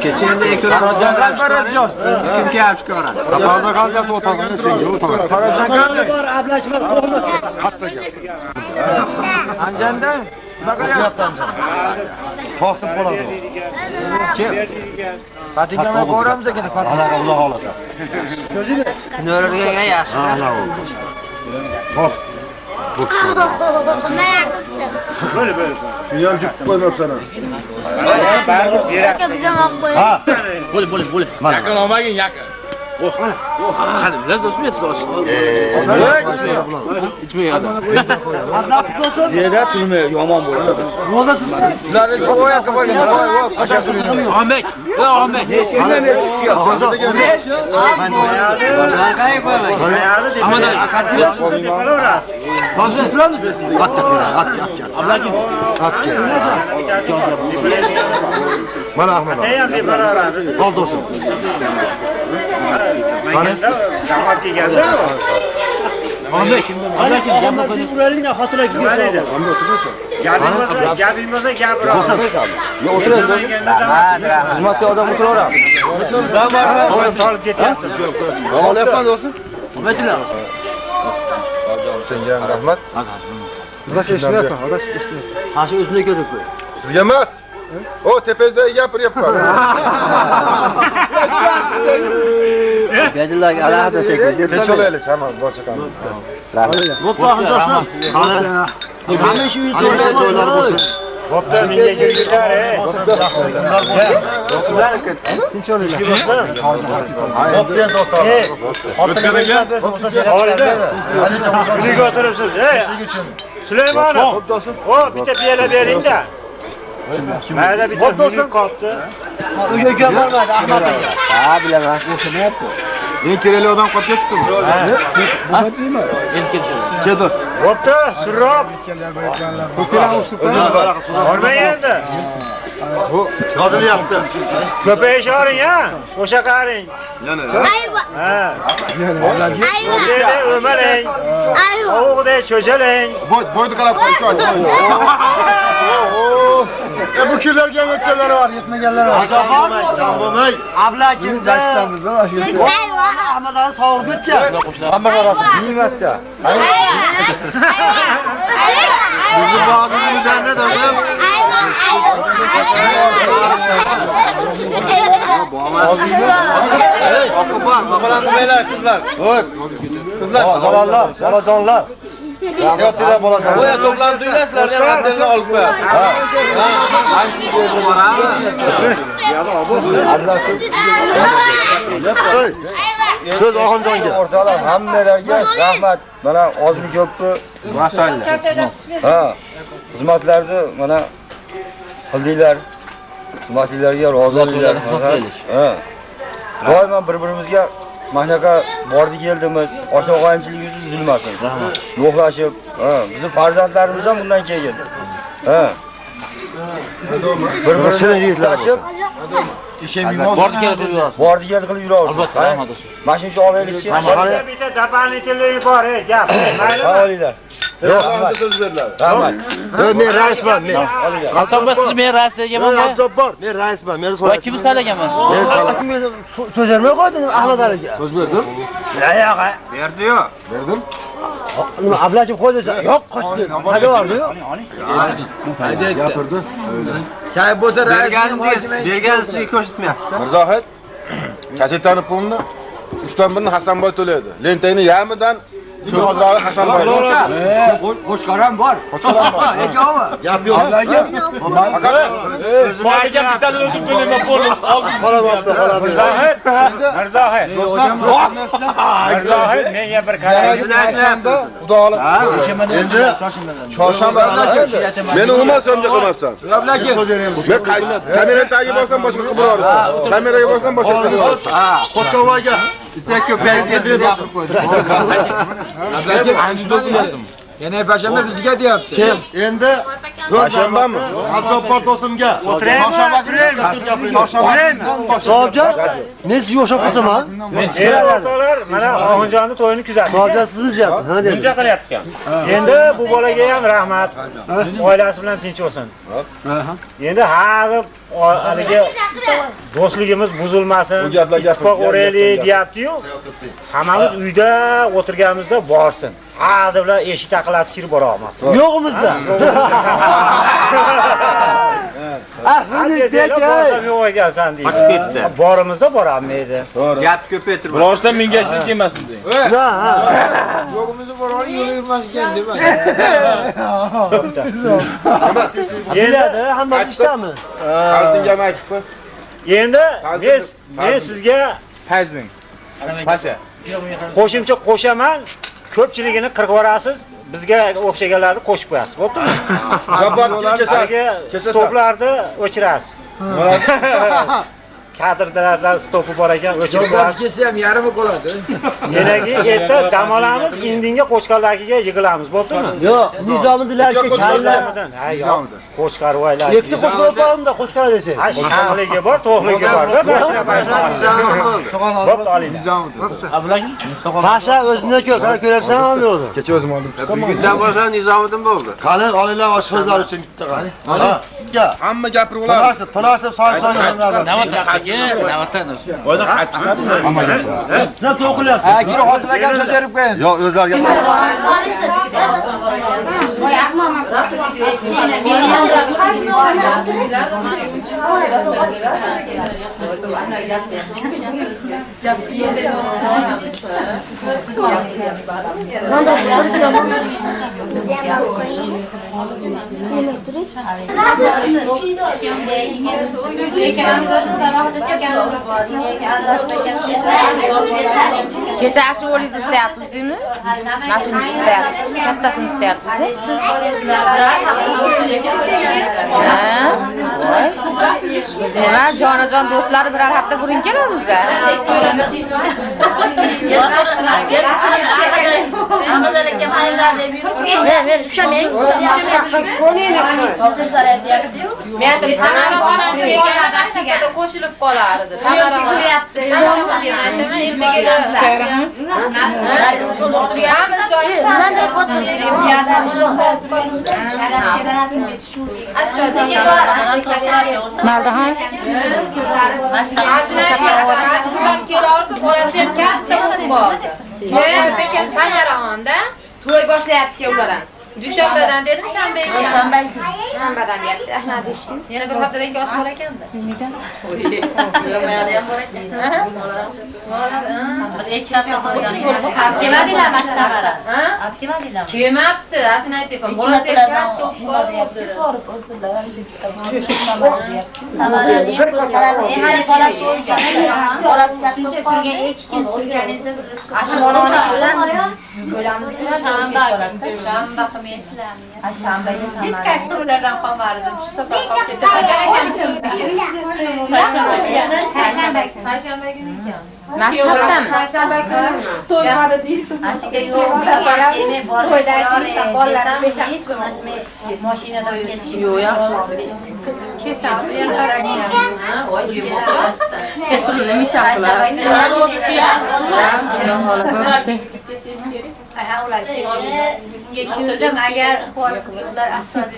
Keçende ekran alacaklar Farajon. Siz kimga yapib chiqarasiz? Sabahda qolgan o'tirganda senga o'tiraman. Farajon bor, ablachim bo'lmasın. Katta gap. Anjanda nima qilyapti Anjanda? Tosib bo'ladi. Kim? Fatigani ko'ramiz ekan, Fatigani Alloh xolasa. Nurga yaxshi. Alloh olsun. Tos. Böyle. Dünya çıkıp koymam sana. Ha. Bo'li. Yaqin olmagin, yaqin. Qani, biraz do'stim yetsin. Ichmayadi. Allah tutmasın. Yerda turmay, yomon bo'ladi. Mo'dasiz. Ularni qo'yaqqa bo'lgan. Ahmet. Ahmet. Mana Ahmet. Ol do'stim. Qani? Jamoat kelganda. Ahmet buralarga xotira kelsa. Gaping bo'lsa gapir. Yo o'tiradi. Xizmatga odam o'tiraveradi. Olib ketyapti. Olyapman do'stim. Ahmetlar. Senga ham rahmat. Adash ishlayapti, adash ishlayapti. Ha shu o'zimga ko'rib qo'y. Sizga emas. O tepezda gapiryapman. Gadillarga alohida shekilli. Tinch olaylik, hamma bor chaqamiz. Bo'pti do'stim. Mana shu to'ylar bo'lsin. Bo'pti, menga kelinglar, Tinch olaylar. Bo'pti endi o'rtoq. Xotinlarga bo'lsa chiqaradi. Nega o'tiribsiz, Süleymanov. O bitta piyala bering-da. Mayda bitta do'stim qolibdi. Uyga bormadi Ahmad aka. Ha, bilaman. O'shinyapti. Men kerakli odam qolib ketdimi? Bo'ladimi? Ke do'st. Bo'pti, surrob. Bormaydi. Yozilyapti. Ko'payish oring-a, o'sha qaring. Yana. Ha. Ayva. O'malang. Ayva. O'g'day cho'jalang. Bo'yni qarab qo'y. Bu kunlarga o'tganlar bor, yetmaganlar bor. Jam bo'lmay. Ablakimda. Ayva. Ahmaddan sog'ib ketgan. Hamma qarasa, niymatda. Bizni bog'imizda do'stim. Oqibor, babalarimiz qizlar. Voy. Qizlar, jalajonlar. Yo'qlar bo'lasan. Qo'ya to'planib turinglar, ham dilni olib qo'yadi. So'z Oxonjonga. O'rtoqlar, hammalarga rahmat. Mana ozmi ko'pmi? Masallar. Ha. Xizmatlarni mana qildinglar. Xizmatlarga roziliklar. Ha. Doimo bir-birimizga mahnaqa bordi keldimiz. Oshna-og'aynichiligimiz uzilmasin. Rahmat. Yo'qlashib, bizning farzandlarimiz ham bundan keyin. Ha. Bir-birini yig'ilashib, bordi kelib yuraversin. Mashincha olaylik-chi. Bitta doполнительный bor, gap. Ha, olinglar. Yo'q, so'z berdilar. Rahmat. Men raisman, men. Qassobba siz men raisligiman. Abdubbor, men raisman. Meni Va kim salaganman? So'z bermay qo'yding Ahmad aliga. So'z berdim. Yo'q, Berdi-yu. Berdim. nima ablachim qo'ydi? Yo'q, qochdi. Qayda bordi-yu? Gapirdi. Kay bo'lsa Berganingizni ko'rsatmayapti. Mirzohid, kasetani pulni 3dan 1ni Hasanboy to'laydi. Lentayni yarmidan hozirgi Hasanboy. Qo'shqaram bor. Ekovi. Gap yo'q. O'zimga bitta o'zim to'layman bo'ldim. Mirzohid. Mirzohid, menga bir qarang. Xudo olib. Endi chorshanba meni umuman so'mga qilmabsan. Men kameraga tagiga borsam boshqa qilib boraverdim. Kameraga borsam boshqa qilib boraverdim. Ha, Qo'shqovoyga itak ko'payib keltirib bosib qo'ydi. Ablakim anjuda qilyaptim. Yana pashama bizga deyapti. Kim? Endi Parshanbami? Abzopar do'stimga. O'tiraymi? Chorshanba kuni Chorshanba. Sovobjon, men sizga o'xshab qolsam ha? O'rtoqlar, mana Oxunjonni to'yini kuzatdik. Sovobjon siz bizyapti. Ha dedi. Buncha qilyapti. Endi bu bolaga ham rahmat. Oilasi bilan tinch bo'lsin. Endi har haligi do'stligimiz buzilmasin. Ittifoq o'raylik deyapti-yu. Hammamiz uyda o'tirganimizda borsin. Hadi bilan eshik taqillatib kirib bora olmasin. Yo'g'imizda. Buni Borsam yo'q ekansan deydi. Qochib ketdi. Borimizda borolmaydi. Gap ko'paytirma. Boshdan mingashlik kelmasin deng. Yo'g'imizni borib yo'l yurmas ekan dema. keladi, hamma ishtami? Qazdinga aytibmi? Endi men sizga Fazding. Pasha. qo'shimcha qo'shaman. Ko'pchiligini qirib yuborasiz. Bizga o'xshaganlarni qo'shib qo'yasiz. Bo'ptimi? Stoplarni o'chirasiz. Kadrlardan stopi bor ekan, o'chirib qo'yasiz. Kelsa ham yarimi qoladi. Menagi erta dam olamiz, indinga qo'shqarlarga yig'ilamiz, bo'ptimi? Yo'q, Nizomidlarga kellar. Ha, yo'q. Qo'shqarvoylar. Ikkita qo'shqarib qo'yamda, qo'shqar desang. Ha, shamligi bor, to'qligi bor. Bo'pti, oling. Pasha o'ziniki, qara ko'ryapsanmi yo'qmi? Kecha o'zim oldim. Bugundan boshlab Nizomiddin bo'ldi. Qani, olinglar oshpazlar uchun bitta qani. Ha, Hamma gapirib oladi. To'lashib, so'rab Navbatdan. Oyda qaytib chiqadi. Hamma gapiradi. Siz to'qilyapsiz. Ha, kira xotirlar ham so'zarib qo'yadi. Yo'q, o'zlariga. Kecha ashvolingiz istayapsizmi? Mashinangizni istayapsiz. Kattasini istayapsiz. Biz nima jonajon do'stlari birar hafta burun kelamizda. Men ushamang. Men tanaraxonam kelgan qo'shilib qolardi. Tanaraxonam to'y boshlayapti ular ham. Dushanbadan dedim, shanbadan gapdi. Yana bir haftadan keyin osh bor ekanda. Bilmayman. Yo'qmayadi ham bor ekan. Bir 2 hafta to'ydan kelmadilar mashtalara. Ha? Olib kelmadilar. Kelmabdi, ashuni aytibman. Bolasi katta bo'ldi. Hech qaysi ulardan qolmadi. Shu safar qolib ketdi. Payshanba kuni ekan. Mashhurdan payshanba kuni to'ymadi deydi. Ashiga yo'q safar eme bor. To'ydan bolalar beshak mashinada ketish. Yo'q, yaxshi. Kesal. Voy, yemoklasdi. Kechqurun mishaqlar. Ular kirdim agar ular asfalt